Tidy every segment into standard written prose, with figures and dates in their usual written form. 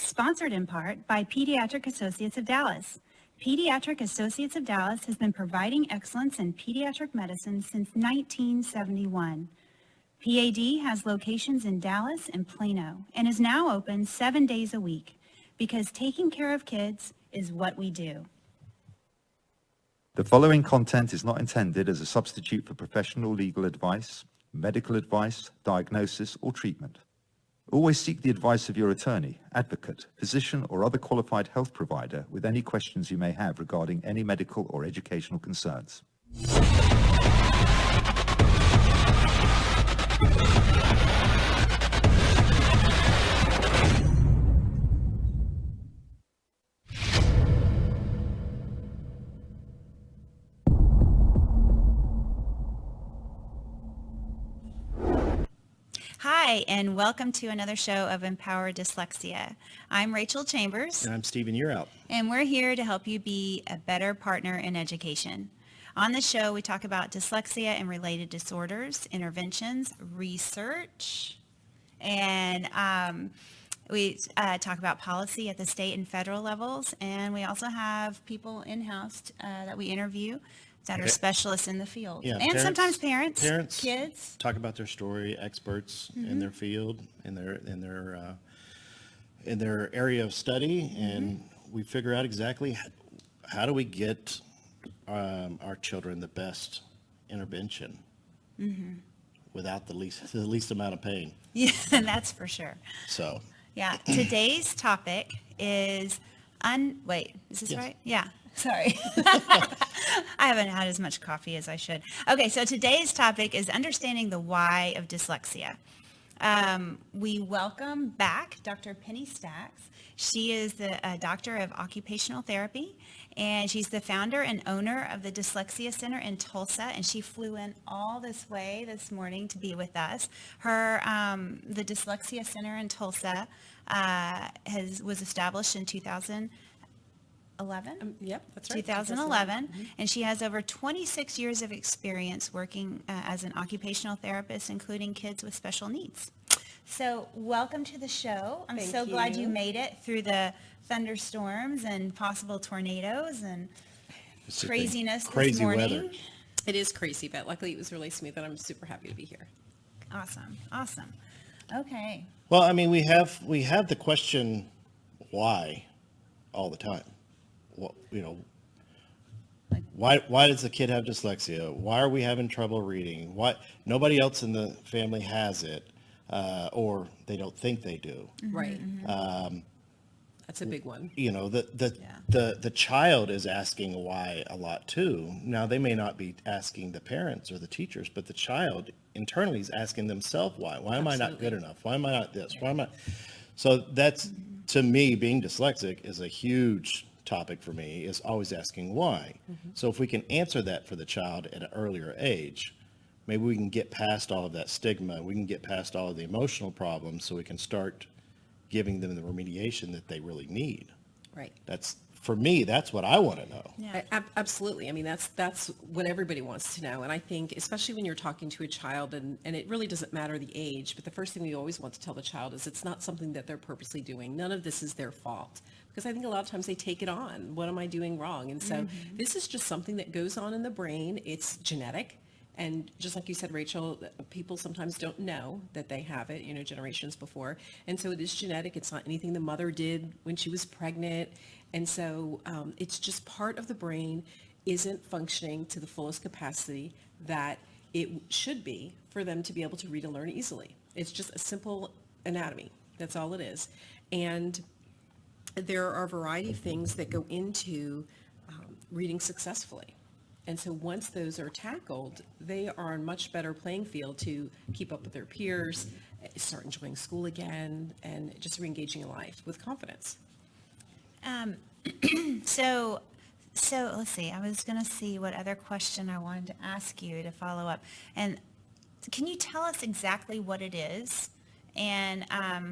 Sponsored in part by Pediatric Associates of Dallas. Pediatric Associates of Dallas has been providing excellence in pediatric medicine since 1971. PAD has locations in Dallas and Plano and is now open 7 days a week because taking care of kids is what we do. The following content is not intended as a substitute for professional legal advice, medical advice, diagnosis, or treatment. Always seek the advice of your attorney, advocate, physician, or other qualified health provider with any questions you may have regarding any medical or educational concerns. Hi, and welcome to another show of Empower Dyslexia. I'm Rachel Chambers. And I'm Steven Yearout. And we're here to help you be a better partner in education. On this show, we talk about dyslexia and related disorders, interventions, research, and we talk about policy at the state and federal levels. And we also have people in-house that we interview that are specialists in the field. Yeah, and sometimes parents, kids. Talk about their story, experts in their field, in their area of study, and we figure out exactly how do we get our children the best intervention without the least amount of pain. Yeah, that's for sure. So. Yeah, today's topic is wait, is this right? Yeah. Sorry. I haven't had as much coffee as I should. Okay, so today's topic is understanding the why of dyslexia. We welcome back Dr. Penny Stacks. She is the doctor of Occupational Therapy, and she's the founder and owner of the Dyslexia Center in Tulsa, and she flew in all this way this morning to be with us. The Dyslexia Center in Tulsa was established in 2011. Yep, that's right. 2011, and she has over 26 years of experience working as an occupational therapist, including kids with special needs. So welcome to the show. I'm so glad you made it through the thunderstorms and possible tornadoes and craziness this morning. Weather. It is crazy, but luckily it was really smooth, and I'm super happy to be here. Awesome. Okay. Well, I mean, we have the question why all the time. Well, why does the kid have dyslexia? Why are we having trouble reading? Why nobody else in the family has it, or they don't think they do? Right. That's a big one. The child is asking why a lot too. Now they may not be asking the parents or the teachers, but the child internally is asking themselves why. Why am I not good enough? Why am I not this? Why am I? So that's, to me, being dyslexic is a huge topic for me, is always asking why. So if we can answer that for the child at an earlier age, maybe we can get past all of that stigma. We can get past all of the emotional problems, so we can start giving them the remediation that they really need. Right. For me, that's what I want to know. Yeah. Absolutely. I mean, that's what everybody wants to know. And I think, especially when you're talking to a child, and it really doesn't matter the age, but the first thing we always want to tell the child is it's not something that they're purposely doing. None of this is their fault. Because I think a lot of times they take it on. What am I doing wrong? And so this is just something that goes on in the brain. It's genetic. And just like you said, Rachel, people sometimes don't know that they have it, generations before. And so it is genetic. It's not anything the mother did when she was pregnant. And so it's just part of the brain isn't functioning to the fullest capacity that it should be for them to be able to read and learn easily. It's just a simple anatomy. That's all it is. And there are a variety of things that go into reading successfully. And so once those are tackled, they are on a much better playing field to keep up with their peers, start enjoying school again, and just re-engaging in life with confidence. So let's see. I was going to see what other question I wanted to ask you to follow up. And can you tell us exactly what it is? And I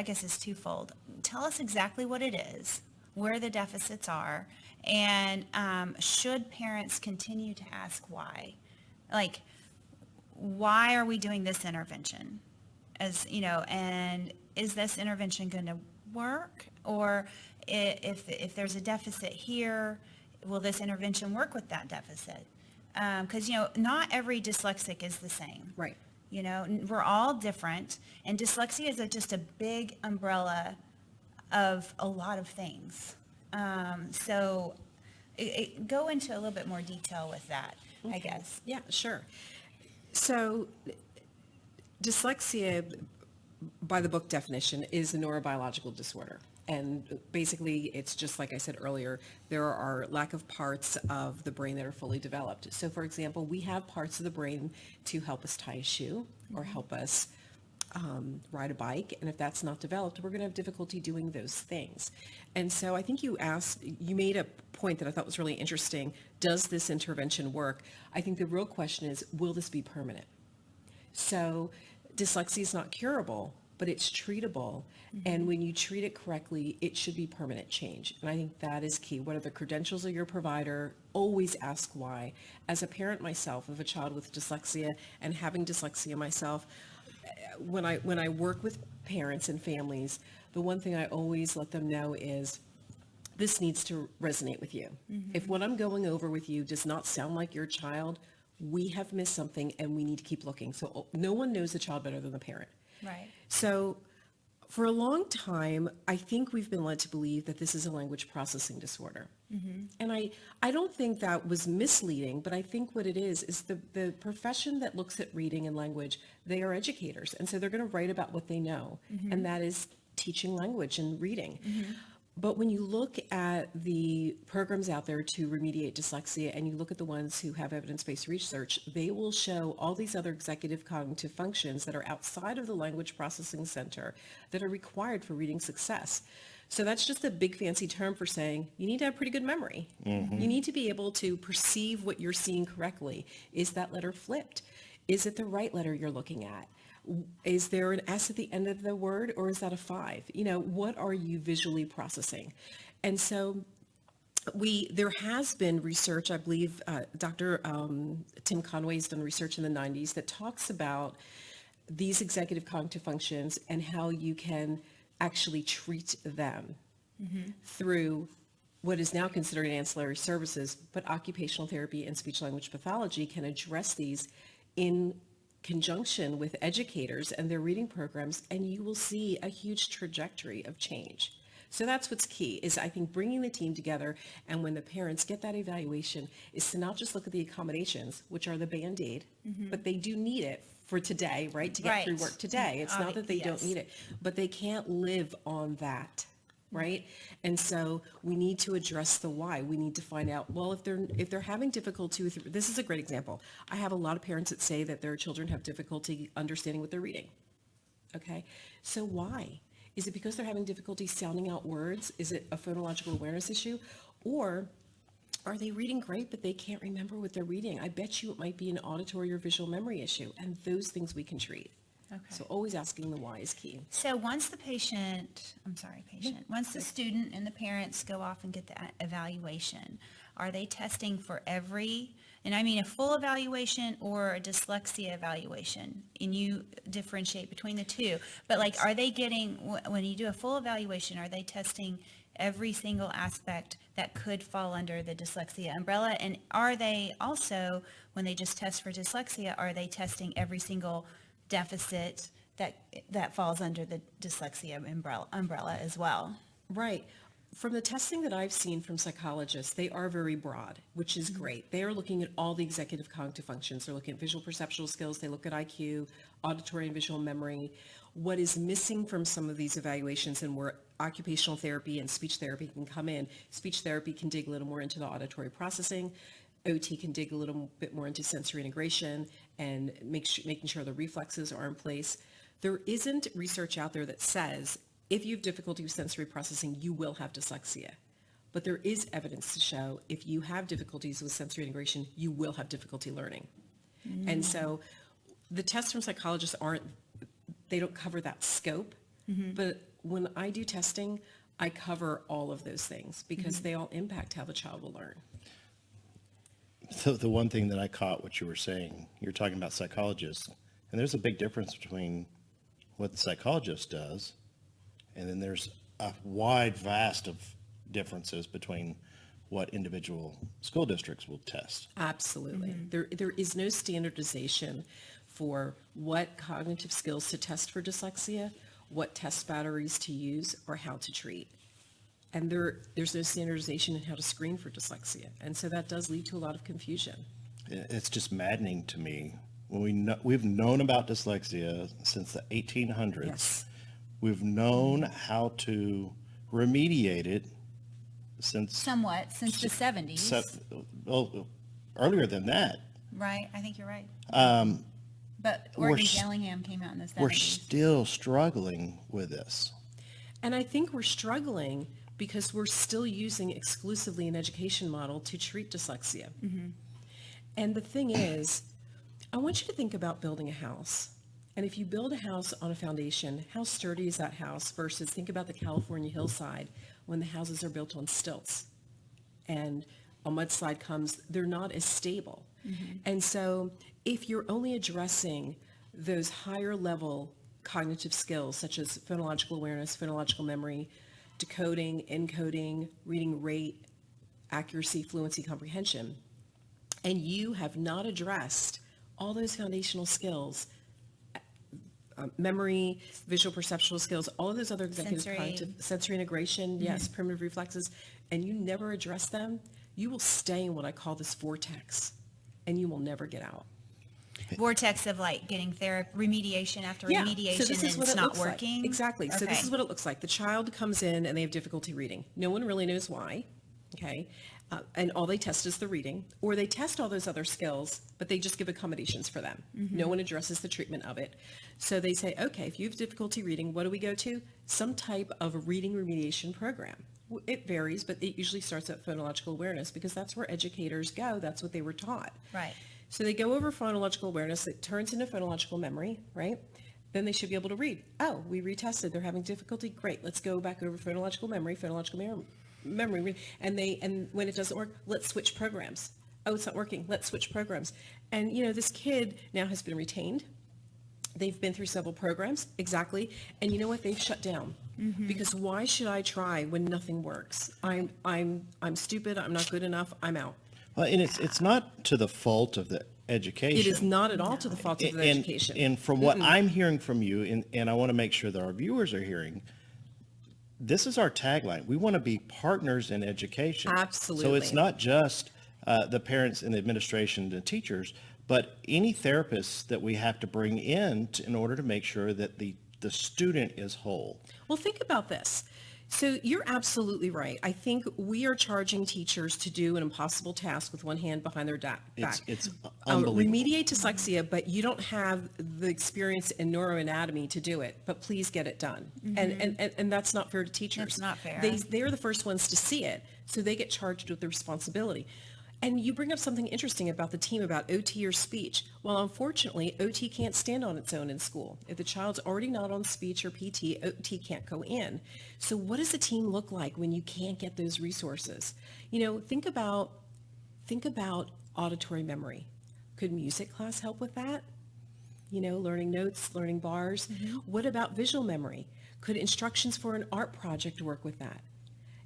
guess it's twofold. Tell us exactly what it is, where the deficits are, and should parents continue to ask why? Like, why are we doing this intervention? as, and is this intervention going to work? Or if there's a deficit here, will this intervention work with that deficit? Because, not every dyslexic is the same. Right. We're all different, and dyslexia is just a big umbrella of a lot of things. So go into a little bit more detail with that, I guess. Yeah, sure. So dyslexia, by the book definition, is a neurobiological disorder. And basically, it's just like I said earlier, there are lack of parts of the brain that are fully developed. So for example, we have parts of the brain to help us tie a shoe or help us ride a bike. And if that's not developed, we're going to have difficulty doing those things. And so I think you made a point that I thought was really interesting. Does this intervention work? I think the real question is, will this be permanent? So dyslexia is not curable, but it's treatable. And when you treat it correctly, it should be permanent change. And I think that is key. What are the credentials of your provider? Always ask why. As a parent myself of a child with dyslexia and having dyslexia myself, when I work with parents and families, the one thing I always let them know is this needs to resonate with you. If what I'm going over with you does not sound like your child, we have missed something and we need to keep looking. So no one knows the child better than the parent. Right. So for a long time, I think we've been led to believe that this is a language processing disorder. And I don't think that was misleading, but I think what it is the profession that looks at reading and language, they are educators. And so they're going to write about what they know, and that is teaching language and reading. But when you look at the programs out there to remediate dyslexia and you look at the ones who have evidence-based research, they will show all these other executive cognitive functions that are outside of the language processing center that are required for reading success. So that's just a big fancy term for saying you need to have pretty good memory. You need to be able to perceive what you're seeing correctly. Is that letter flipped? Is it the right letter you're looking at? Is there an S at the end of the word, or is that a 5? What are you visually processing? And so there has been research, I believe Dr. Tim Conway's done research in the 90s that talks about these executive cognitive functions and how you can actually treat them through what is now considered ancillary services, but occupational therapy and speech language pathology can address these in conjunction with educators and their reading programs, and you will see a huge trajectory of change. So that's what's key, is I think bringing the team together, and when the parents get that evaluation, is to not just look at the accommodations, which are the Band-Aid, but they do need it for today, right, to get through work today. It's not that they don't need it, but they can't live on that. Right? And so we need to address the why. We need to find out, well, if they're having difficulty with, this is a great example. I have a lot of parents that say that their children have difficulty understanding what they're reading. Okay? So why? Is it because they're having difficulty sounding out words? Is it a phonological awareness issue? Or are they reading great, but they can't remember what they're reading? I bet you it might be an auditory or visual memory issue, and those things we can treat. Okay. So always asking the why is key. So once the once the student and the parents go off and get the evaluation, are they testing for every, and I mean a full evaluation or a dyslexia evaluation? And you differentiate between the two. But are they getting, when you do a full evaluation, are they testing every single aspect that could fall under the dyslexia umbrella? And are they also, when they just test for dyslexia, are they testing every single deficit that falls under the dyslexia umbrella as well? Right. From the testing that I've seen from psychologists, they are very broad, which is great. They are looking at all the executive cognitive functions. They're looking at visual perceptual skills. They look at IQ, auditory and visual memory. What is missing from some of these evaluations, and where occupational therapy and speech therapy can come in, speech therapy can dig a little more into the auditory processing. OT can dig a little bit more into sensory integration and making sure the reflexes are in place. There isn't research out there that says if you have difficulty with sensory processing, you will have dyslexia. But there is evidence to show if you have difficulties with sensory integration, you will have difficulty learning. And so the tests from psychologists they don't cover that scope. But when I do testing, I cover all of those things because they all impact how the child will learn. So the one thing that I caught what you were saying, you're talking about psychologists, and there's a big difference between what the psychologist does, and then there's a wide vast of differences between what individual school districts will test. Absolutely. There is no standardization for what cognitive skills to test for dyslexia, what test batteries to use, or how to treat. And there's no standardization in how to screen for dyslexia. And so that does lead to a lot of confusion. It's just maddening to me. When we've known about dyslexia since the 1800s. Yes. We've known how to remediate it since Somewhat, since the 70s. Well, earlier than that. Right, I think you're right. But we're Oregon s- Bellingham came out in the 70s. We're still struggling with this. And I think we're struggling because we're still using exclusively an education model to treat dyslexia. And the thing is, I want you to think about building a house. And if you build a house on a foundation, how sturdy is that house versus think about the California hillside when the houses are built on stilts and a mudslide comes, they're not as stable. And so if you're only addressing those higher level cognitive skills such as phonological awareness, phonological memory, decoding, encoding, reading rate, accuracy, fluency, comprehension, and you have not addressed all those foundational skills, memory, visual perceptual skills, all of those other executive Sensory. cognitive, sensory integration, yes, primitive reflexes, and you never address them, you will stay in what I call this vortex, and you will never get out. Vortex of like getting therapy, remediation after Yeah, remediation, so this and is what it's it not looks like. working. Exactly. So this Okay. is what it looks like. The child comes in and they have difficulty reading. No one really knows why. Okay. And all they test is the reading, or they test all those other skills, but they just give accommodations for them. No one addresses the treatment of it. So they say, okay, if you have difficulty reading, what do we go to? Some type of reading remediation program. It varies, but it usually starts at phonological awareness because that's where educators go. That's what they were taught. Right. So they go over phonological awareness. It turns into phonological memory, right? Then they should be able to read. Oh, we retested. They're having difficulty. Great. Let's go back over phonological memory, memory. And when it doesn't work, let's switch programs. Oh, it's not working. Let's switch programs. And, this kid now has been retained. They've been through several programs. Exactly. And you know what? They've shut down. Because why should I try when nothing works? I'm stupid. I'm not good enough. I'm out. Well, and it's not to the fault of the education. It is not at all to the fault of the education. And from what I'm hearing from you, and I want to make sure that our viewers are hearing, this is our tagline. We want to be partners in education. Absolutely. So it's not just the parents and the administration and the teachers, but any therapists that we have to bring in in order to make sure that the student is whole. Well, think about this. So you're absolutely right. I think we are charging teachers to do an impossible task with one hand behind their back. It's unbelievable. Remediate dyslexia, but you don't have the experience in neuroanatomy to do it, but please get it done. And that's not fair to teachers. That's not fair. They're the first ones to see it, so they get charged with the responsibility. And you bring up something interesting about the team about OT or speech. Well, unfortunately, OT can't stand on its own in school. If the child's already not on speech or PT, OT can't go in. So what does a team look like when you can't get those resources? Think about auditory memory. Could music class help with that? Learning notes, learning bars. What about visual memory? Could instructions for an art project work with that?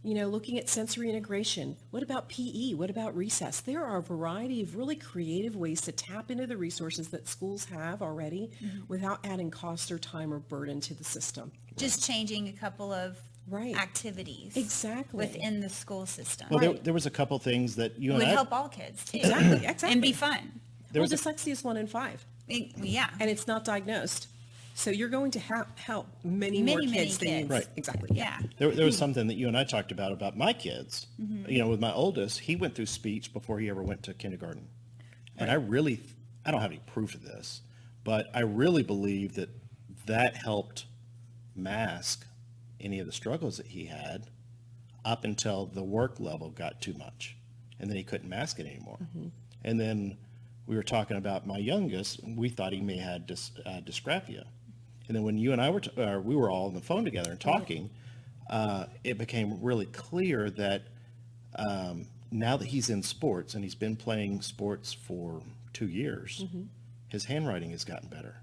Looking at sensory integration. What about PE? What about recess? There are a variety of really creative ways to tap into the resources that schools have already without adding cost or time or burden to the system. Just changing a couple of Right. activities. Exactly. Within the school system. Well, there was a couple things that you It and would I... help all kids too. Exactly. And be fun. There Well, was a- dyslexia is 1 in 5, Yeah. and it's not diagnosed. So you're going to help many more Many kids than you... kids. Right. Exactly. Yeah. There was something that you and I talked about my kids. With my oldest, he went through speech before he ever went to kindergarten. And I don't have any proof of this, but I really believe that helped mask any of the struggles that he had up until the work level got too much. And then he couldn't mask it anymore. And then we were talking about my youngest, and we thought he may have dysgraphia. And then when you and I we were all on the phone together and talking, it became really clear that now that he's in sports and he's been playing sports for 2 years, his handwriting has gotten better.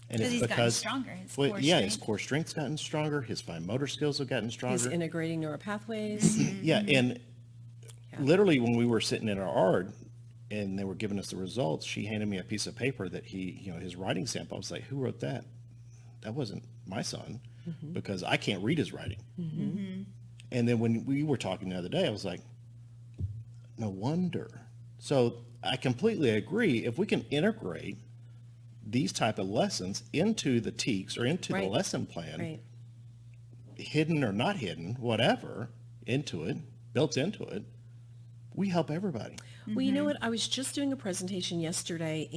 And Because it's he's gotten because, stronger, his well, core yeah, strength. his core strength's gotten stronger, his fine motor skills have gotten He's stronger. integrating neural pathways. Yeah, and Yeah. literally when we were sitting in our art and they were giving us the results, she handed me a piece of paper that his writing sample. I was like, who wrote that? That wasn't my son, because I can't read his writing. And then when we were talking the other day, I was like, no wonder. So I completely agree. If we can integrate these type of lessons into the TEKS or into the Right. lesson plan, Right. hidden or not hidden, whatever, into it, built into it, we help everybody. Well, you know what? I was just doing a presentation yesterday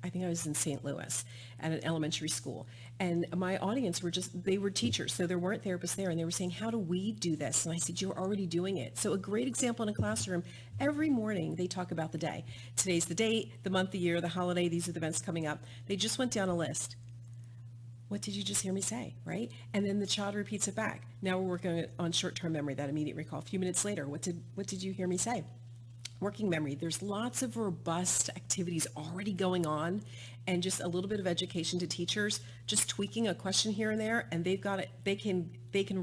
I think I was in St. Louis at an elementary school. And my audience they were teachers, so there weren't therapists there. And they were saying, how do we do this? And I said, you're already doing it. So a great example in a classroom, every morning they talk about the day. Today's the date, the month, the year, the holiday, these are the events coming up. They just went down a list. What did you just hear me say, right? And then the child repeats it back. Now we're working on short-term memory, that immediate recall. A few minutes later, what did you hear me say? Working memory. There's lots of robust activities already going on, and just a little bit of education to teachers, just tweaking a question here and there, and they've got it. They can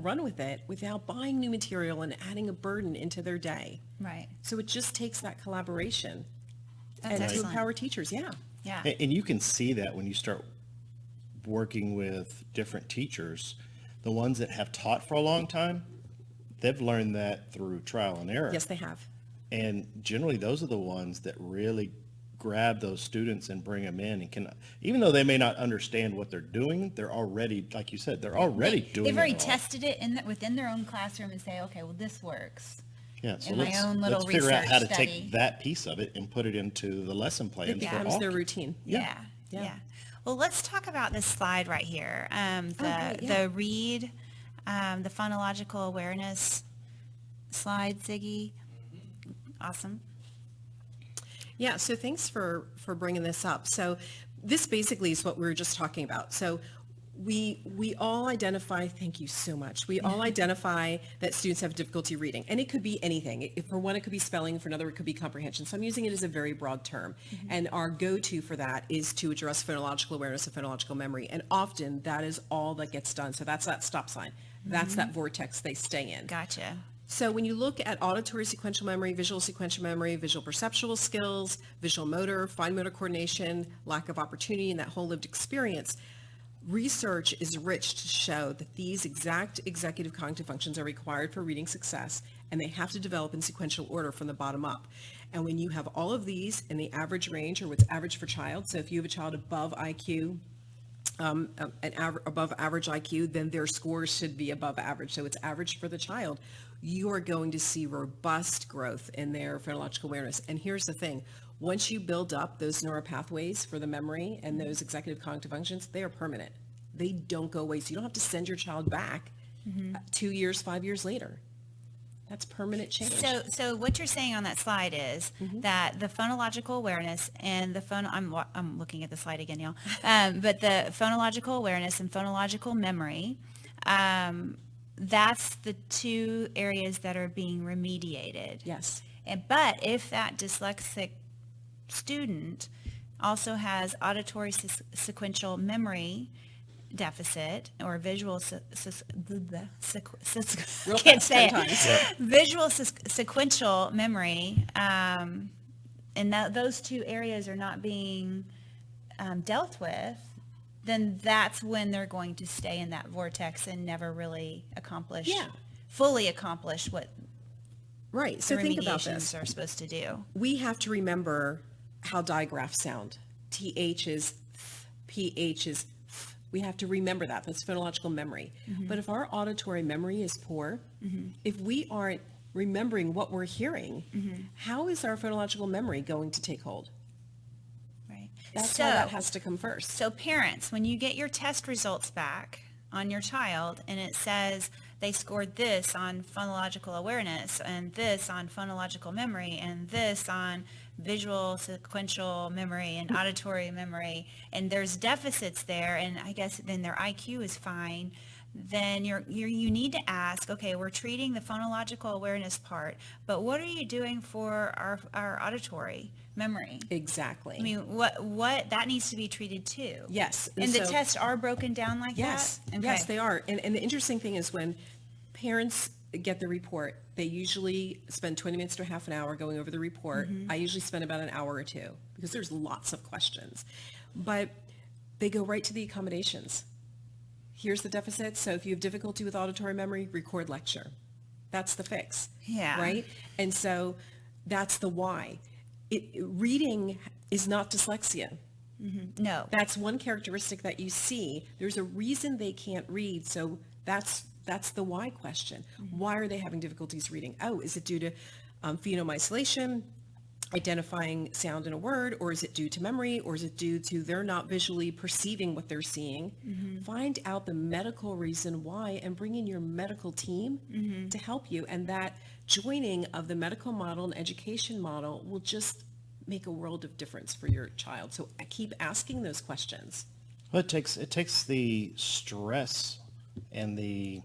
run with it without buying new material and adding a burden into their day. Right. So it just takes that collaboration That's and to excellent. empower teachers. Yeah. Yeah. And you can see that when you start working with different teachers, the ones that have taught for a long time, they've learned that through trial and error. Yes, they have. And generally, those are the ones that really grab those students and bring them in and can, even though they may not understand what they're doing, they're already, like you said, they're already doing They've already it all. tested it within their own classroom and say, okay, well, this works. Yeah, so in my own little let's figure out how to research take study. that piece of it and put it into the lesson plan It for becomes all their kids. routine. Yeah. Yeah. Well, let's talk about this slide right here. great, yeah. The read, the phonological awareness slide, Ziggy. Awesome. Yeah, so thanks for bringing this up. So this basically is what we were just talking about. So we all identify, thank you so much. We all identify that students have difficulty reading, and it could be anything. For one, it could be spelling. For another, it could be comprehension. So I'm using it as a very broad term. And our go-to for that is to address phonological awareness and phonological memory. And often that is all that gets done. So that's that stop sign. That's that vortex they stay in. Gotcha. So when you look at auditory sequential memory, visual sequential memory, visual perceptual skills, visual motor, fine motor coordination, lack of opportunity, and that whole lived experience, research is rich to show that these exact executive cognitive functions are required for reading success, and they have to develop in sequential order from the bottom up. And when you have all of these in the average range, or what's average for child, so if you have a child above IQ, above average IQ, then their scores should be above average. So it's average for the child. You are going to see robust growth in their phonological awareness. And here's the thing. Once you build up those neural pathways for the memory and those executive cognitive functions, they are permanent. They don't go away. So you don't have to send your child back 2 years, 5 years later. That's permanent change. So what you're saying on that slide is that the phonological awareness and I'm looking at the slide again, y'all. But the phonological awareness and phonological memory, that's the two areas that are being remediated. Yes. But if that dyslexic student also has auditory sequential memory deficit or visual can't say it. Visual sequential memory, and those two areas are not being dealt with, then that's when they're going to stay in that vortex and never really fully accomplish what Right. So the think about this. remediations are supposed to do. We have to remember how digraphs sound. TH is th, PH is th. We have to remember that. That's phonological memory. But if our auditory memory is poor, if we aren't remembering what we're hearing, how is our phonological memory going to take hold? Right. That's how that has to come first. So parents, when you get your test results back on your child and it says they scored this on phonological awareness and this on phonological memory and this on visual sequential memory and auditory memory, and there's deficits there, and I guess then their IQ is fine, then you need to ask, okay, we're treating the phonological awareness part, but what are you doing for our auditory memory? Exactly. I mean, what that needs to be treated too. Yes. And the so- tests are broken down like Yes, that? Okay. yes, they are. And the interesting thing is when parents get the report, they usually spend 20 minutes to half an hour going over the report. I usually spend about an hour or two because there's lots of questions. But they go right to the accommodations. Here's the deficit. So if you have difficulty with auditory memory, record lecture. That's the fix. Yeah. Right? And so that's the why. Reading is not dyslexia. No. That's one characteristic that you see. There's a reason they can't read. So that's the why question. Why are they having difficulties reading? Oh, is it due to phenome isolation, identifying sound in a word, or is it due to memory, or is it due to they're not visually perceiving what they're seeing? Find out the medical reason why and bring in your medical team to help you. And that joining of the medical model and education model will just make a world of difference for your child. So I keep asking those questions. Well, it takes the stress and the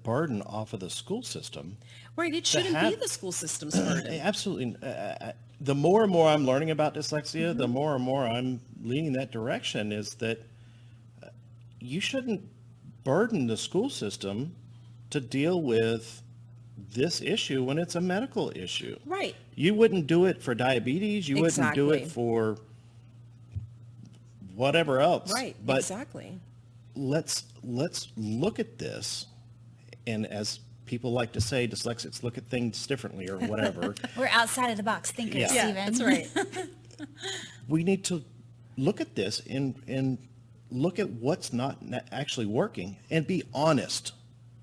burden off of the school system. Right, it shouldn't be the school system's burden. Absolutely. The more and more I'm learning about dyslexia, the more and more I'm leaning that direction, is that you shouldn't burden the school system to deal with this issue when it's a medical issue. Right. You wouldn't do it for diabetes. You wouldn't do it Exactly. for whatever else. Right, But exactly. let's look at this, and as people like to say, dyslexics look at things differently or whatever. We're outside of the box thinkers, Yeah. Stephen. That's right. We need to look at this and look at what's not actually working and be honest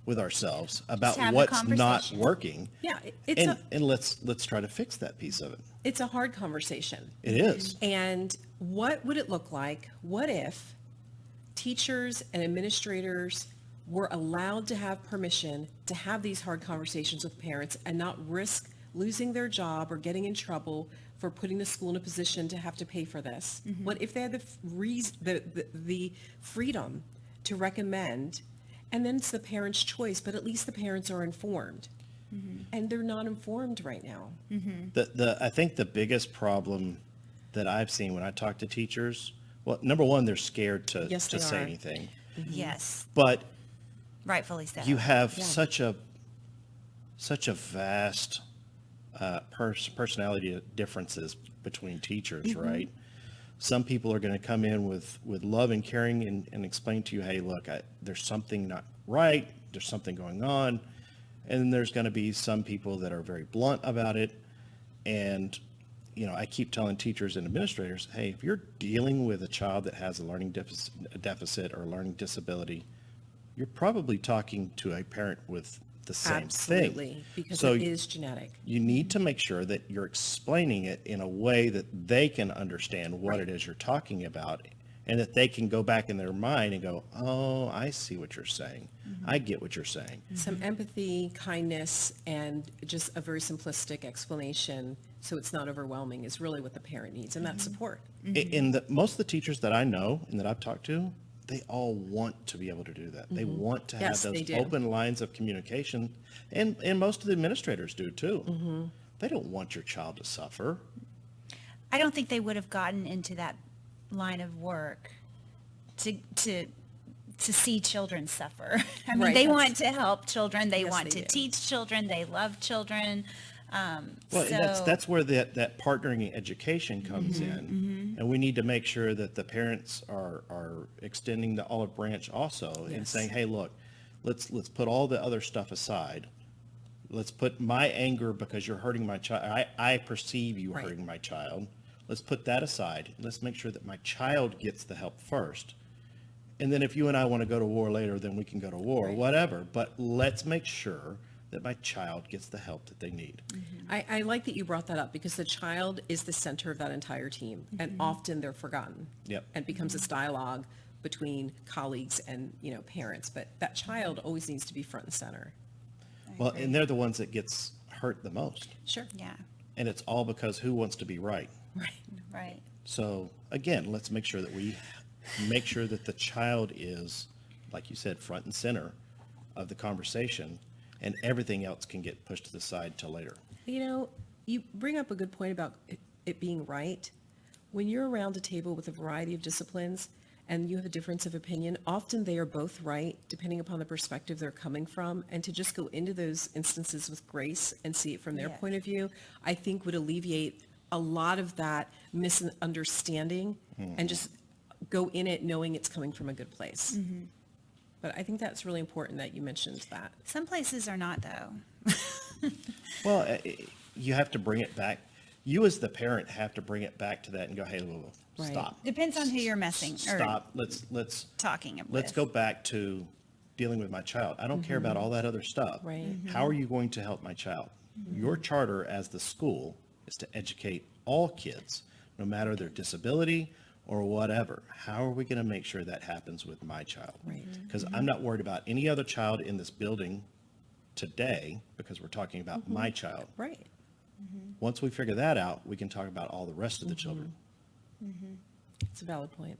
with ourselves about have the what's not conversation. working. Yeah, it's And let's try to fix that piece of it. it's a hard conversation. It is. And what would it look like? What if teachers and administrators were allowed to have permission to have these hard conversations with parents and not risk losing their job or getting in trouble for putting the school in a position to have to pay for this? What if they had the freedom to recommend, and then it's the parent's choice, but at least the parents are informed. And they're not informed right now. I think the biggest problem that I've seen when I talk to teachers, well, number one, they're scared to Yes, they say are. anything. Yes, But rightfully so. you have such a vast personality differences between teachers, right? Some people are going to come in with love and caring and explain to you, hey, look, there's something not right, there's something going on. And then there's going to be some people that are very blunt about it. And, I keep telling teachers and administrators, hey, if you're dealing with a child that has a learning deficit or a learning disability, you're probably talking to a parent with the same thing. Absolutely, because So it is genetic. you need to make sure that you're explaining it in a way that they can understand what it is you're talking about, and that they can go back in their mind and go, oh, I see what you're saying. I get what you're saying. Some empathy, kindness, and just a very simplistic explanation so it's not overwhelming is really what the parent needs, and that's support. And most of the teachers that I know and that I've talked to, they all want to be able to do that. They want to Yes, have they those do. open lines of communication, and most of the administrators do too. They don't want your child to suffer. I don't think they would have gotten into that line of work to see children suffer. I mean, Right, they that's- want to help children. They Yes, want they to do. teach children. They love children. Well, So and that's where that partnering education comes in, and we need to make sure that the parents are extending the olive branch also and Yes. saying, hey, look, let's put all the other stuff aside. Let's put my anger because you're hurting my child. I perceive you Right. hurting my child. Let's put that aside. Let's make sure that my child gets the help first. And then if you and I want to go to war later, then we can go to war, whatever. But let's make sure that my child gets the help that they need. I like that you brought that up because the child is the center of that entire team, and often they're forgotten. Yep. And becomes this dialogue between colleagues and, parents, but that child always needs to be front and center. Well, and they're the ones that gets hurt the most. Sure. yeah, And it's all because who wants to be right? Right. right. So again, let's make sure that we make sure that the child is like you said, front and center of the conversation, and everything else can get pushed to the side till later. You know, you bring up a good point about it being right. When you're around a table with a variety of disciplines and you have a difference of opinion, often they are both right, depending upon the perspective they're coming from. And to just go into those instances with grace and see it from their Yes. point of view, I think would alleviate a lot of that misunderstanding and just go in it knowing it's coming from a good place. But I think that's really important that you mentioned that. Some places are not, though. Well, you have to bring it back. You as the parent have to bring it back to that and go, hey, whoa, Right. stop. Depends on who you're messing or Stop. Let's talking with. let's go back to dealing with my child. I don't care about all that other stuff. Right. How are you going to help my child? Your charter as the school is to educate all kids, no matter their disability or whatever. How are we going to make sure that happens with my child? Right. Because I'm not worried about any other child in this building today, because we're talking about my child. Right. Once we figure that out, we can talk about all the rest of the children. It's a valid point.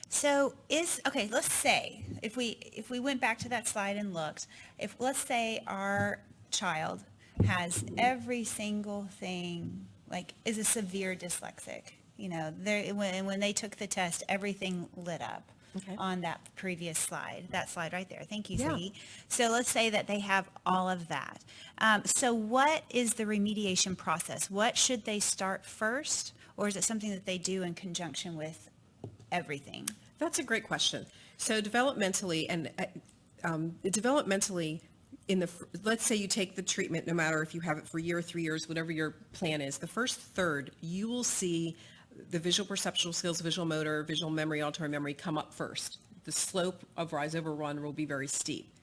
So okay, let's say if we went back to that slide and looked, if let's say our child has every single thing, like is a severe dyslexic, when they took the test, everything lit up. Okay. On that previous slide, that slide right there. Thank you, Yeah. Ziggy. So let's say that they have all of that. So what is the remediation process? What should they start first? Or is it something that they do in conjunction with everything? That's a great question. So developmentally, let's say you take the treatment, no matter if you have it for a year or 3 years, whatever your plan is, the first third, you will see the visual perceptual skills, visual motor, visual memory, auditory memory come up first. The slope of rise over run will be very steep.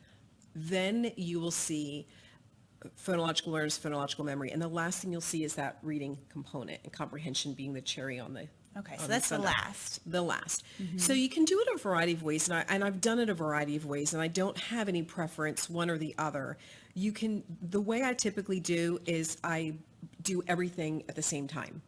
Then you will see phonological awareness, phonological memory, and the last thing you'll see is that reading component, and comprehension being the cherry on the Okay, so on that's the sundae. last. The last. So you can do it a variety of ways, and I've done it a variety of ways, and I don't have any preference, one or the other. The way I typically do is I do everything at the same time.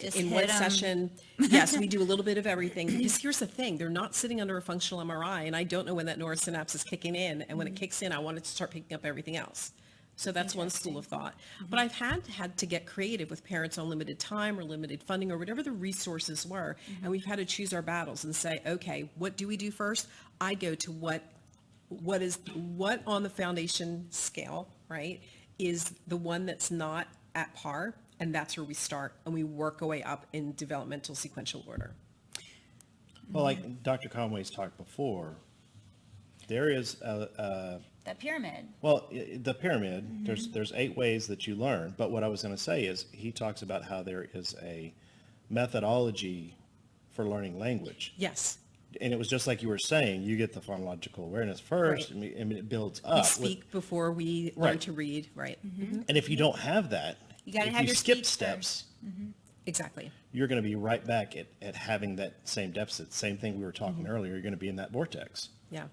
Just In hit one 'em. session, yes, we do a little bit of everything, because here's the thing, they're not sitting under a functional MRI, and I don't know when that neurosynapse is kicking in, and when it kicks in, I want it to start picking up everything else. So that's one school of thought. But I've had to get creative with parents on limited time or limited funding or whatever the resources were, and we've had to choose our battles and say, okay, what do we do first? I go to what on the foundation scale, right, is the one that's not at par, and that's where we start, and we work our way up in developmental sequential order. Well, like Dr. Conway's talked before, there is That pyramid. the pyramid. There's 8 ways that you learn. But what I was going to say is he talks about how there is a methodology for learning language. Yes. And it was just like you were saying, you get the phonological awareness first, Right. and it builds We up. speak before we learn Right. to read, right? And if you don't have that, You gotta if have you your skip speech steps, Exactly. you're going to be right back at having that same deficit. Same thing we were talking earlier. You're going to be in that vortex. Yeah.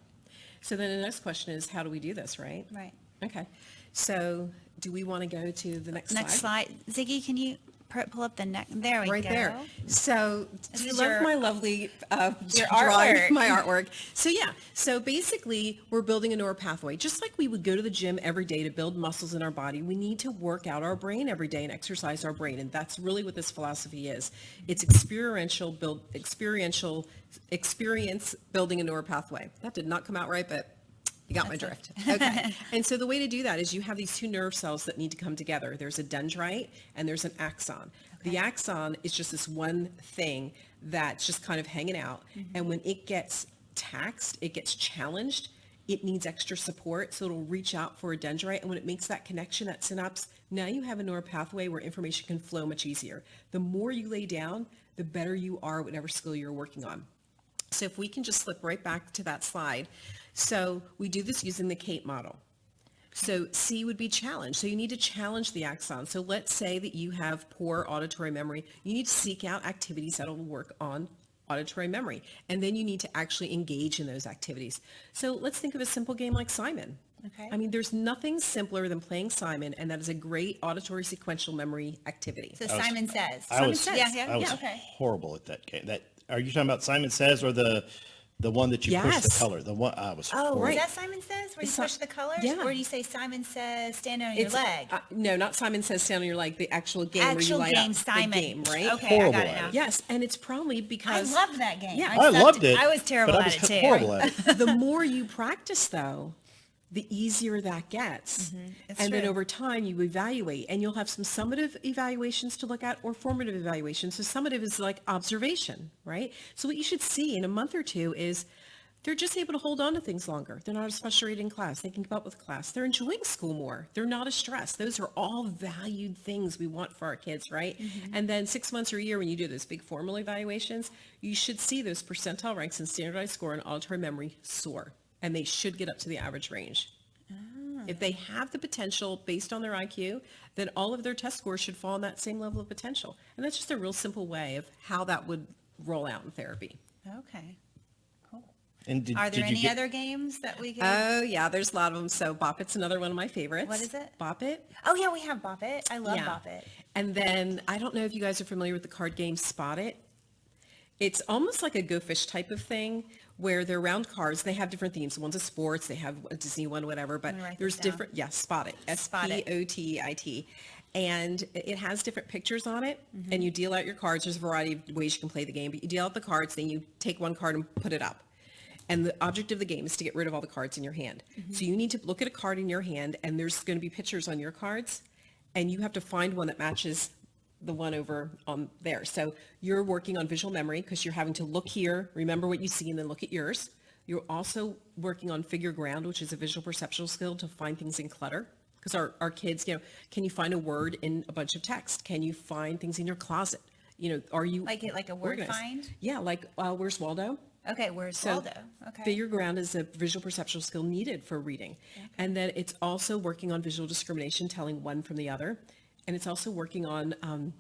So then the next question is, how do we do this, right? Right. Okay. So do we want to go to the next Next slide. Ziggy, can you pull up the next? There we Right go. there. So This do you is love your- my lovely your drawing, artwork. my artwork? So yeah, so basically we're building a neural pathway. Just like we would go to the gym every day to build muscles in our body, we need to work out our brain every day and exercise our brain. And that's really what this philosophy is. It's experience building a neural pathway. That did not come out right, but you got my drift. Okay. And so the way to do that is you have these 2 nerve cells that need to come together. There's a dendrite and there's an axon. The axon is just this one thing that's just kind of hanging out. And when it gets taxed, it gets challenged, it needs extra support. So it'll reach out for a dendrite. And when it makes that connection, that synapse, now you have a neural pathway where information can flow much easier. The more you lay down, the better you are at whatever skill you're working on. So if we can just slip right back to that slide. So we do this using the Kate model. So C would be challenge. So you need to challenge the axon. So let's say that you have poor auditory memory. You need to seek out activities that will work on auditory memory. And then you need to actually engage in those activities. So let's think of a simple game like Simon. Okay. I mean, there's nothing simpler than playing Simon, and that is a great auditory sequential memory activity. So Simon Says. I was, Says. Yeah, I was okay. horrible at that game. Are you talking about Simon Says or the The one that you push the Yes. color. The one I was. Oh, horrible. is that Simon Says, where you push the colors? Yeah. Or do you say Simon Says, stand on your It's, leg? no, not Simon Says Stand on Your Leg, the actual game where you Actual light game, up Simon. the game, right? Okay, Horrible I got it at now. it. Yes, and it's probably I because loved that game. Yeah. I sucked loved it. I was terrible but I at was it too. horrible at it. the more you practice, though, the easier that gets. It's And then true. over time, you evaluate, and you'll have some summative evaluations to look at or formative evaluations. So summative is like observation, right? So what you should see in a month or two is they're just able to hold on to things longer. They're not as frustrated in class. They can keep up with class. They're enjoying school more. They're not as stressed. Those are all valued things we want for our kids, right? And then 6 months or a year, when you do those big formal evaluations, you should see those percentile ranks and standardized score and auditory memory soar. And they should get up to the average range. If they have the potential based on their IQ, then all of their test scores should fall in that same level of potential. And that's just a real simple way of how that would roll out in therapy. Okay. Cool. And Are there did you any get, other games that we can? Oh, yeah, there's a lot of them. So Bop It's another one of my favorites. What is it? Bop It. Oh, yeah, we have Bop It. I love Yeah. Bop It. And then I don't know if you guys are familiar with the card game Spot It. It's almost like a Go Fish type of thing where they're round cards. They have different themes. One's a sports, they have a Disney one, whatever, but gonna write there's this down. different, Spot It, Spot It. SPOTIT. And it has different pictures on it, and you deal out your cards. There's a variety of ways you can play the game, but you deal out the cards, then you take one card and put it up. And the object of the game is to get rid of all the cards in your hand. So you need to look at a card in your hand, and there's going to be pictures on your cards, and you have to find one that matches the one over on there. So you're working on visual memory because you're having to look here, remember what you see, and then look at yours. You're also working on figure ground, which is a visual perceptual skill to find things in clutter. Because our kids, can you find a word in a bunch of text? Can you find things in your closet? Are you Like a word organized? find? Yeah, like Where's Waldo? Okay, where's So Waldo? Okay. figure ground is a visual perceptual skill needed for reading. And then it's also working on visual discrimination, telling one from the other. And it's also working on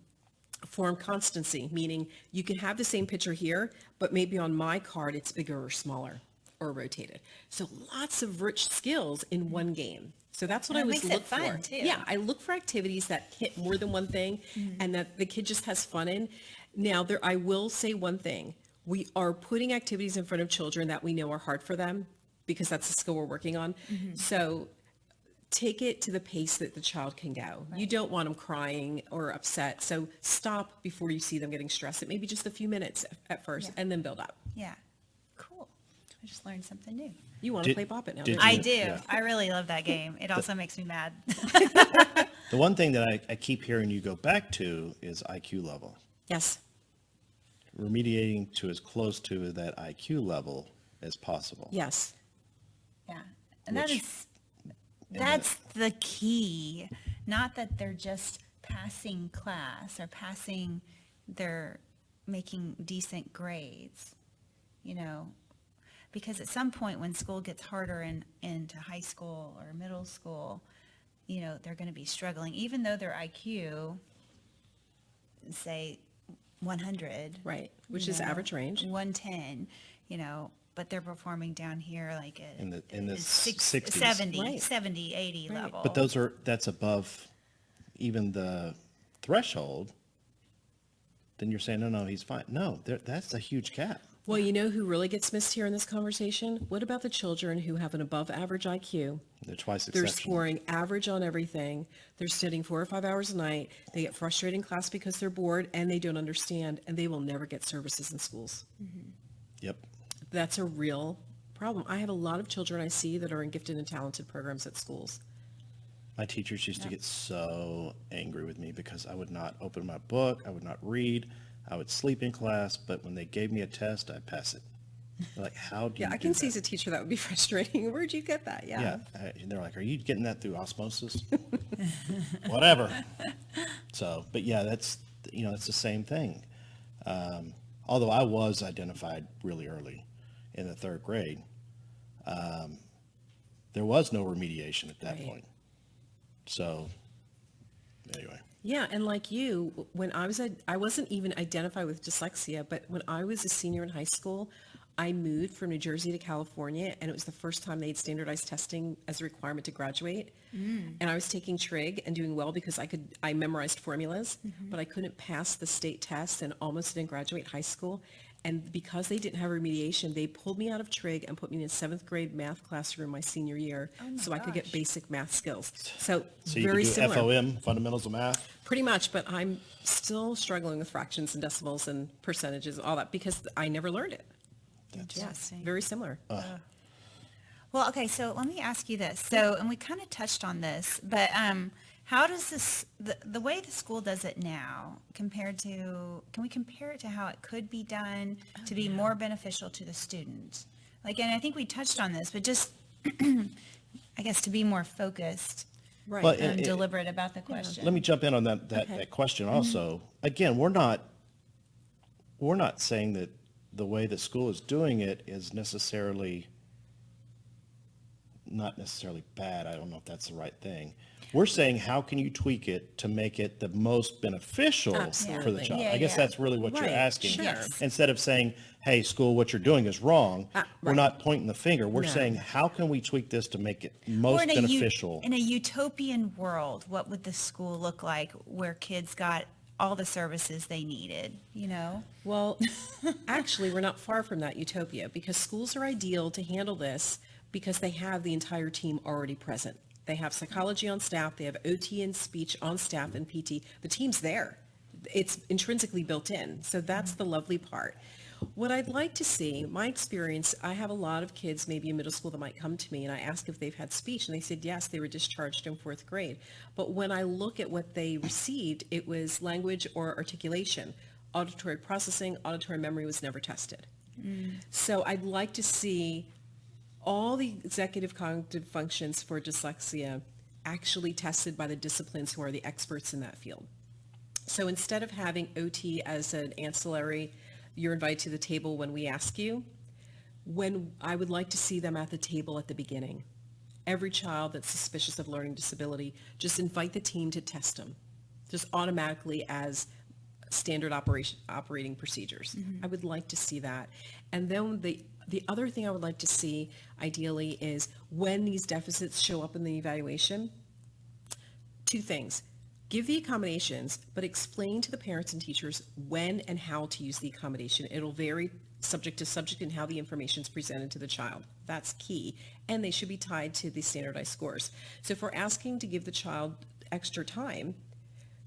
form constancy, meaning you can have the same picture here, but maybe on my card it's bigger or smaller or rotated. So lots of rich skills in one game. So that's what And I it always makes it look for. fun, too. Yeah, I look for activities that hit more than one thing and that the kid just has fun in. Now, I will say one thing. We are putting activities in front of children that we know are hard for them because that's the skill we're working on. So take it to the pace that the child can go. You don't want them crying or upset. So stop before you see them getting stressed. It may be just a few minutes at first and then build up. Yeah. Cool. I just learned something new. You want to Did- play Bop It now, did don't you? I you- do. yeah. I really love that game. It also makes me mad. the one thing that I keep hearing you go back to is IQ level. Yes. Remediating to as close to that IQ level as possible. Yes. Yeah. And Which- that's the key. Not that they're just passing class or they're making decent grades, because at some point when school gets harder into high school or middle school, they're going to be struggling, even though their IQ, say 100. Right. Which is average range. 110, but they're performing down here like In the 60s, 60s. 70, Right. 70, 80 Right. level. But that's above even the threshold. Then you're saying, no, he's fine. No, that's a huge gap. Well, you know who really gets missed here in this conversation? What about the children who have an above average IQ? They're twice They're exceptional. scoring average on everything. They're studying 4 or 5 hours a night. They get frustrated in class because they're bored and they don't understand, and they will never get services in schools. Yep. That's a real problem. I have a lot of children I see that are in gifted and talented programs at schools. My teachers used to get so angry with me because I would not open my book. I would not read. I would sleep in class, but when they gave me a test, I'd pass it. They're like, how do you Yeah, I do can see that? as a teacher that would be frustrating. Where'd you get that? Yeah. And they're like, are you getting that through osmosis? Whatever. So, but yeah, it's the same thing. Although I was identified really early in the 3rd grade, there was no remediation at that Right. point. So anyway. Yeah, and like you, when I wasn't even identified with dyslexia, but when I was a senior in high school, I moved from New Jersey to California, and it was the first time they'd standardized testing as a requirement to graduate. And I was taking trig and doing well because I memorized formulas, but I couldn't pass the state test and almost didn't graduate high school. And because they didn't have remediation, they pulled me out of trig and put me in a 7th grade math classroom my senior year so I could get basic math skills. So you very could do similar. FOM, fundamentals of math? Pretty much, but I'm still struggling with fractions and decimals and percentages, all that, because I never learned it. Interesting. Very similar. Well, okay, so let me ask you this. So, and we kind of touched on this, but how does this, the way the school does it now compared to, can we compare it to how it could be done to be more beneficial to the student? Like, and I think we touched on this, but just, I guess, to be more focused Right. Well, and deliberate about the question. Let me jump in on that question also. Again, we're not saying that the way the school is doing it is not necessarily bad. I don't know if that's the right thing. We're saying, how can you tweak it to make it the most beneficial for the Absolutely. child? Yeah, I guess yeah. that's really what Right, you're asking. sure. Yes. Instead of saying, hey, school, what you're doing is wrong, we're right. not pointing the finger. We're No. saying, how can we tweak this to make it Or most in a beneficial? in a utopian world, what would the school look like where kids got all the services they needed, you know? Well, actually, we're not far from that utopia because schools are ideal to handle this because they have the entire team already present. They have psychology on staff, they have OT and speech on staff and PT. The team's there. It's intrinsically built in. So that's the lovely part. What I'd like to see, my experience, I have a lot of kids maybe in middle school that might come to me and I ask if they've had speech and they said yes, they were discharged in 4th grade. But when I look at what they received, it was language or articulation. Auditory processing, auditory memory was never tested. So I'd like to see all the executive cognitive functions for dyslexia actually tested by the disciplines who are the experts in that field. So instead of having OT as an ancillary, you're invited to the table when we ask you, when I would like to see them at the table at the beginning. Every child that's suspicious of learning disability, just invite the team to test them, just automatically as standard operating procedures. I would like to see that. And then the other thing I would like to see ideally is when these deficits show up in the evaluation, 2 things. Give the accommodations, but explain to the parents and teachers when and how to use the accommodation. It'll vary subject to subject and how the information is presented to the child. That's key. And they should be tied to the standardized scores. So if we're asking to give the child extra time,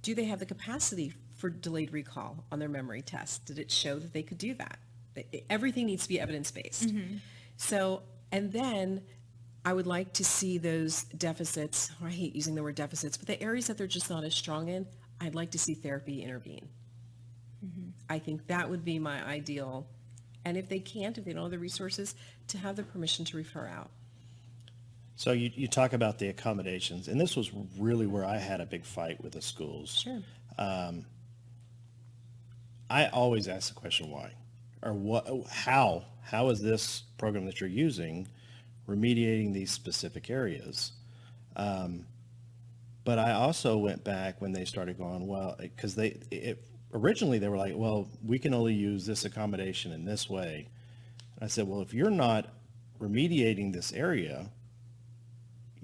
do they have the capacity for delayed recall on their memory test? Did it show that they could do that? Everything needs to be evidence-based. So, and then I would like to see those deficits, I hate using the word deficits, but the areas that they're just not as strong in, I'd like to see therapy intervene. I think that would be my ideal. And if they can't, if they don't have the resources, to have the permission to refer out. So you talk about the accommodations, and this was really where I had a big fight with the schools. Sure. I always ask the question why, or how is this program that you're using remediating these specific areas? But I also went back when they started going, well, because originally they were like, well, we can only use this accommodation in this way. And I said, well, if you're not remediating this area,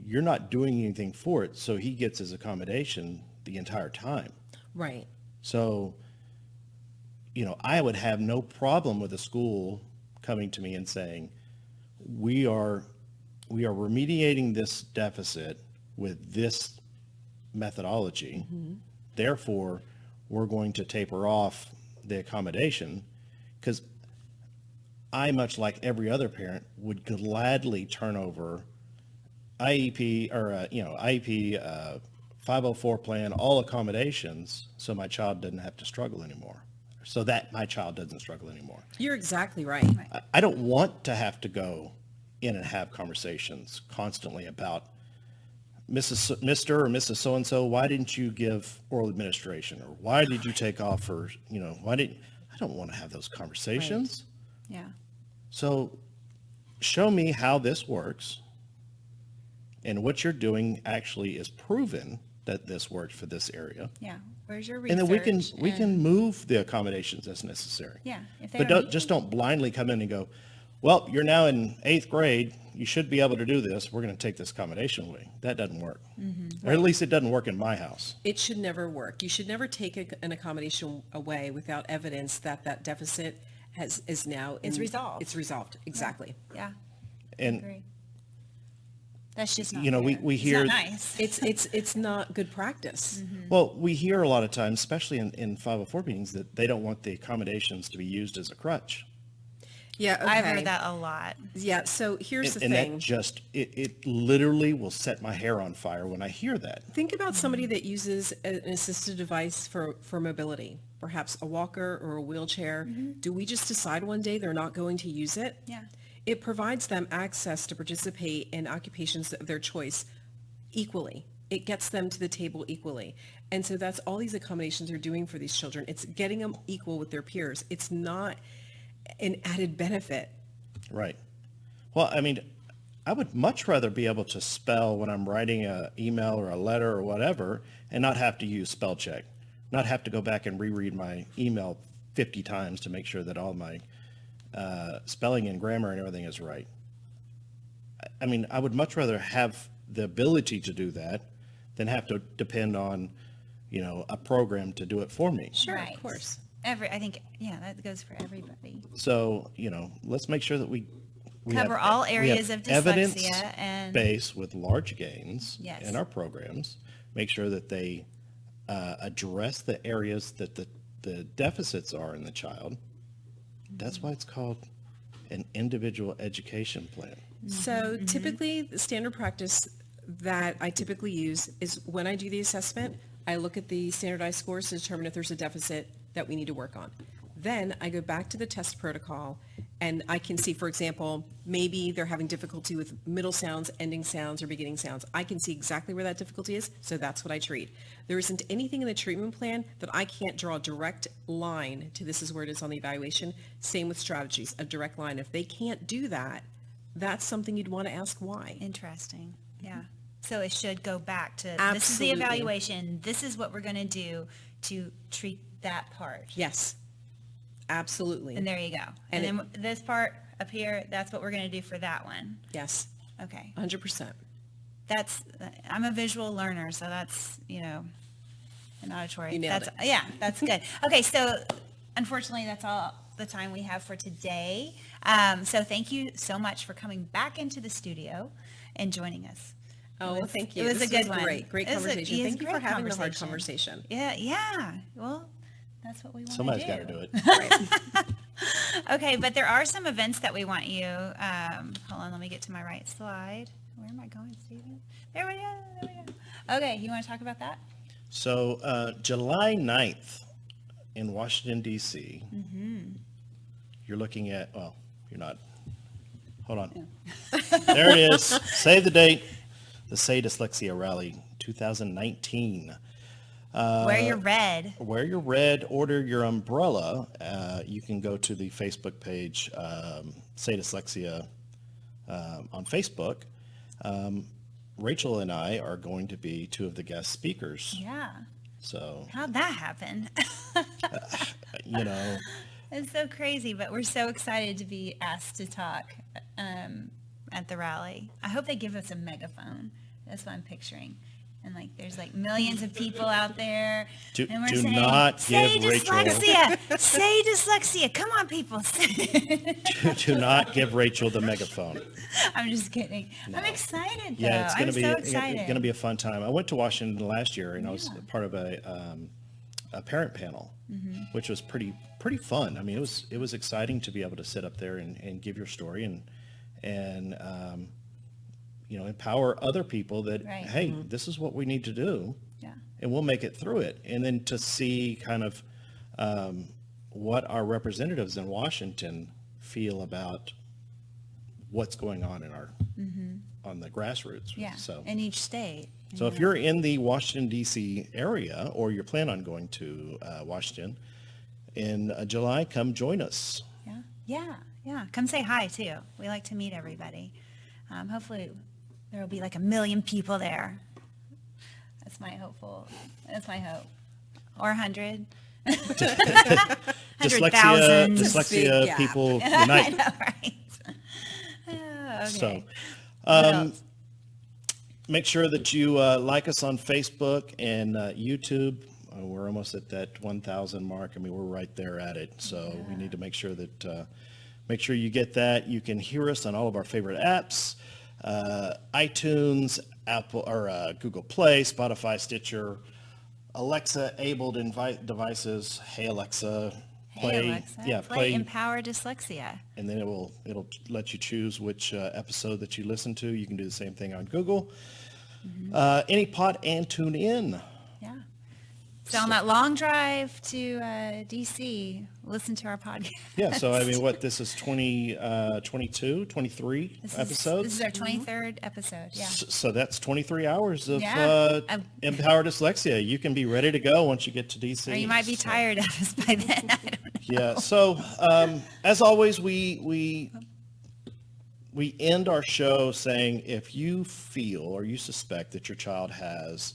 you're not doing anything for it, so he gets his accommodation the entire time. Right. So, I would have no problem with a school coming to me and saying, we are remediating this deficit with this methodology. Therefore, we're going to taper off the accommodation, because I, much like every other parent, would gladly turn over IEP or IEP 504 plan, all accommodations, so my child doesn't have to struggle anymore, so that my child doesn't struggle anymore. You're exactly right. I don't want to have to go in and have conversations constantly about Mr. or Mrs. So-and-so, why didn't you give oral administration? Or why did you take off for, I don't want to have those conversations. Yeah. So show me how this works, and what you're doing actually is proven that this worked for this area. Yeah. Where's your research? And then we can move the accommodations as necessary. Yeah. If But don't blindly come in and go, well, you're now in 8th grade. You should be able to do this. We're going to take this accommodation away. That doesn't work. Or at least it doesn't work in my house. It should never work. You should never take an accommodation away without evidence that that deficit is now It's resolved. It's resolved, exactly. Yeah, I And, agree. That's just not you know, fair. we It's hear, not nice. It's not good practice. well, we hear a lot of times, especially in 504 meetings, that they don't want the accommodations to be used as a crutch. Yeah, okay. I've heard that a lot. Yeah, so here's the And thing. that just, it literally will set my hair on fire when I hear that. Think about somebody that uses an assistive device for mobility, perhaps a walker or a wheelchair. Do we just decide one day they're not going to use it? Yeah. It provides them access to participate in occupations of their choice equally. It gets them to the table equally. And so that's all these accommodations are doing for these children. It's getting them equal with their peers. It's not an added benefit. Right. Well, I mean, I would much rather be able to spell when I'm writing an email or a letter or whatever and not have to use spell check, not have to go back and reread my email 50 times to make sure that all my spelling and grammar and everything is right. I mean, I would much rather have the ability to do that than have to depend on, you know, a program to do it for me. Sure, Right. of course. I think, yeah, that goes for everybody. So, you know, let's make sure that we Cover have- all we areas have of evidence dyslexia and- base with large gains Yes. in our programs. Make sure that they address the areas that the deficits are in the child. That's why it's called an individual education plan. So typically, the standard practice that I typically use is when I do the assessment, I look at the standardized scores to determine if there's a deficit that we need to work on. Then I go back to the test protocol and I can see, for example, maybe they're having difficulty with middle sounds, ending sounds, or beginning sounds. I can see exactly where that difficulty is, so that's what I treat. There isn't anything in the treatment plan that I can't draw a direct line to this is where it is on the evaluation. Same with strategies, a direct line. If they can't do that, that's something you'd want to ask why. Interesting. Yeah. So it should go back to, this is Absolutely. the evaluation. This is what we're going to do to treat that part. Yes, absolutely. And there you go. And And then this part up here, that's what we're going to do for that one. Yes, Okay. 100%. I'm a visual learner, so that's, an auditory. You nailed That's, yeah, that's good. Okay, so unfortunately, that's all the time we have for today. So thank you so much for coming back into the studio and joining us. Oh, well, thank you. It was This a good was one. Great It was a- conversation. it was Thank you a for great having the hard conversation. Yeah. Well, that's what we want Somebody's to got to do it. Okay, but there are some events that we want you, hold on, let me get to my right slide. Where am I going, Stephen? There we go. Okay, you want to talk about that? So July 9th in Washington, D.C., you're looking at, well, you're not. Hold on. There it is. Save the date. The Say Dyslexia Rally 2019. Wear your red. Wear your red, order your umbrella. You can go to the Facebook page, Say Dyslexia on Facebook. Rachel and I are going to be two of the guest speakers. Yeah. So, How'd that happen? you know, It's so crazy, but we're so excited to be asked to talk at the rally. I hope they give us a megaphone. That's what I'm picturing. And there's millions of people out there. Do- and we're do saying, not say give Rachel- dyslexia. Say dyslexia. Come on, people. do not give Rachel the megaphone. I'm just kidding. I'm excited, though. Yeah, it's going I'm to be so excited. going to be a fun time. I went to Washington last year, and I was part of a parent panel, which was pretty fun. I mean, it was exciting to be able to sit up there and give your story and empower other people that, Right. hey, this is what we need to do, Yeah. and we'll make it through it. And then to see kind of what our representatives in Washington feel about what's going on in our on the grassroots. Yeah. So In each state. so if you're in the Washington, D.C. area, or you plan on going to Washington in July, come join us. Yeah. Come say hi, too. We like to meet everybody. Hopefully there will be 1 million people there. That's my hope. Or 100. 100,000. Dyslexia gap. people I unite. know, right? Okay. So What else? make sure that you like us on Facebook and YouTube. We're almost at that 1,000 mark. I mean, we're right there at it. So we need to make sure that, make sure you get that. You can hear us on all of our favorite apps, iTunes, Apple, or Google Play, Spotify, Stitcher, Alexa-enabled devices. Hey, Alexa. Play Empower Dyslexia. And then it'll let you choose which episode that you listen to. You can do the same thing on Google. Any pod and tune in. Yeah. So on that long drive to DC, listen to our podcast. Yeah, so I mean, this is 23 episodes? This is our 23rd episode, yeah. So that's 23 hours of Empower Dyslexia. You can be ready to go once you get to DC. Or you might be tired of us by then, I don't know. Yeah, so as always, we end our show saying if you feel or you suspect that your child has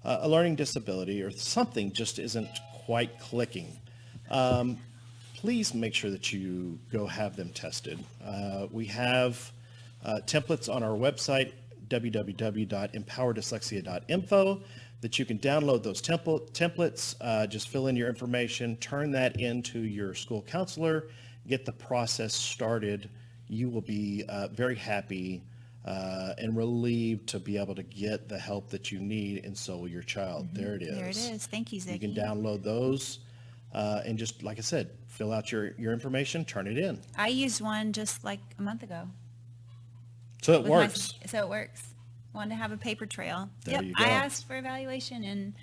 a learning disability or something just isn't quite clicking, please make sure that you go have them tested. We have templates on our website, www.empowerdyslexia.info, that you can download those templates, just fill in your information, turn that into your school counselor, get the process started. You will be very happy and relieved to be able to get the help that you need, and so will your child. There it is. There it is. Thank you, Ziggy. You can download those and just, like I said, fill out your information, turn it in. I used one just like a month ago. So it works. So it works. Wanted to have a paper trail. There you go. I asked for evaluation, and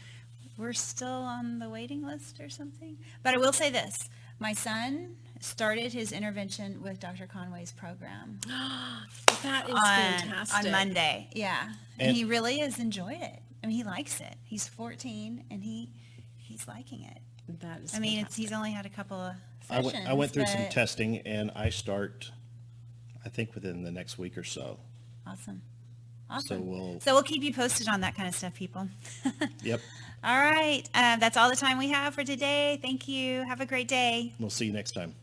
we're still on the waiting list or something. But I will say this. My son started his intervention with Dr. Conway's program. That is fantastic. On Monday, yeah. And And- he really has enjoyed it. I mean, he likes it. He's 14, and he's liking it. That is I mean, fantastic. he's only had a couple of I sessions. went through some but- testing, and I start, I think, within the next week or so. Awesome. So we'll, So we'll keep you posted on that kind of stuff, people. yep, All right. That's all the time we have for today. Thank you. Have a great day. we'll see you next time.